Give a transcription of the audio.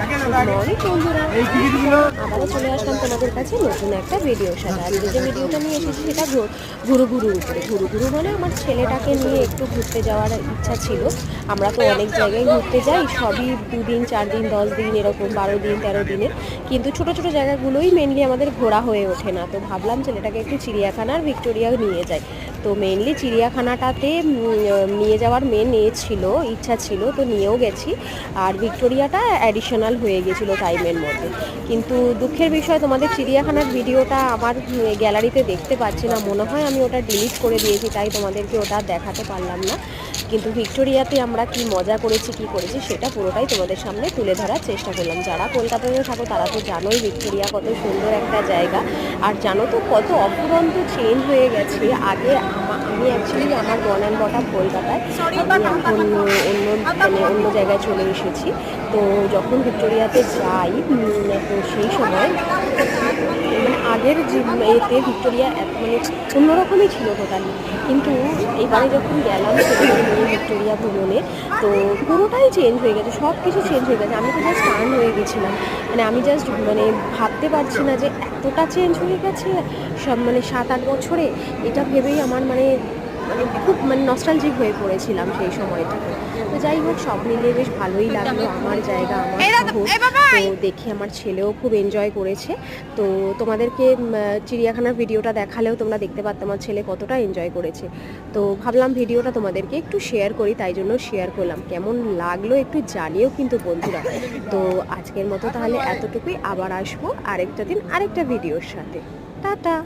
Morning বন্ধুরা, আবারও চলে আসলাম তোমাদের কাছে নতুন একটা ভিডিওর সাথে। আজকে যে ভিডিওটা নিয়ে এসেছি সেটা ঘুরুঘুরুর উপরে। ঘুরুঘুরু মানে আমার ছেলেটাকে নিয়ে একটু ঘুরতে যাওয়ার ইচ্ছা ছিল। আমরা তো অনেক জায়গায় ঘুরতে যাই, সবই 2 দিন 4 দিন 10 দিন এরকম 12 দিন 13 দিনের, কিন্তু ছোট ছোট জায়গাগুলোই মেনলি আমাদের ঘোরা হয়ে ওঠে না। তো ভাবলাম ছেলেটাকে একটু চিড়িয়াখানার ভিক্টোরিয়া নিয়ে যাই। তো মেনলি চিড়িয়াখানাটাতে নিয়ে যাওয়ার ইচ্ছা ছিল, তো নিয়েও গেছি। আর ভিক্টোরিয়াটা অ্যাডিশনাল হয়ে গেছিলো টাইমের মধ্যে। কিন্তু দুঃখের বিষয়, তোমাদের চিড়িয়াখানার ভিডিওটা আমার গ্যালারিতে দেখতে পাচ্ছি না, মনে হয় আমি ওটা ডিলিট করে দিয়েছি, তাই তোমাদেরকে ওটা দেখাতে পারলাম না। কিন্তু ভিক্টোরিয়াতে আমরা কি মজা করেছি সেটা পুরোটাই তোমাদের সামনে তুলে ধরার চেষ্টা করলাম। যারা কলকাতাতে থাকো তারা তো জানোই ভিক্টোরিয়া কত সুন্দর একটা জায়গা। আর জানো তো কত অফুরন্ত চেঞ্জ হয়ে গেছে। আগে আমি অ্যাকচুয়ালি আমার বর্ন অ্যান্ড বট আপ কলকাতায়, আমি এখন অন্য জায়গায় চলে এসেছি। তো যখন ভিক্টোরিয়াতে যাই, তো সেই সময় মানে আগের যে এতে ভিক্টোরিয়া মানে অন্যরকমই ছিল টোটালি। কিন্তু এবারে যখন গেলাম ভিক্টোরিয়া ভ্রমণে, তো পুরোটাই চেঞ্জ হয়ে গেছে, সব কিছু চেঞ্জ হয়ে গেছে। আমি তো জাস্ট টার্ন হয়ে গেছিলাম, মানে আমি জাস্ট ভাবতে পারছি না যে এতটা চেঞ্জ হয়ে গেছে সব, 7-8 বছরে। এটা ভেবেই আমার খুব নস্টালজিক হয়ে পড়েছিলাম সেই সময়টাতে। তো যাই হোক, সব মিলিয়ে বেশ ভালোই লাগলো। আমার জায়গা, আমার শহর, তো দেখে আমার ছেলেও খুব এনজয় করেছে। তো তোমাদেরকে চিড়িয়াখানার ভিডিওটা দেখালেও তোমরা দেখতে পারতো আমার ছেলে কতটা এনজয় করেছে। তো ভাবলাম ভিডিওটা তোমাদেরকে একটু শেয়ার করি, তাই জন্য শেয়ার করলাম। কেমন লাগলো একটু জানিও কিন্তু বন্ধুরা। তো আজকের মতো তাহলে এতটুকুই, আবার আসবো আরেকটা দিন আরেকটা ভিডিওর সাথে। টাটা।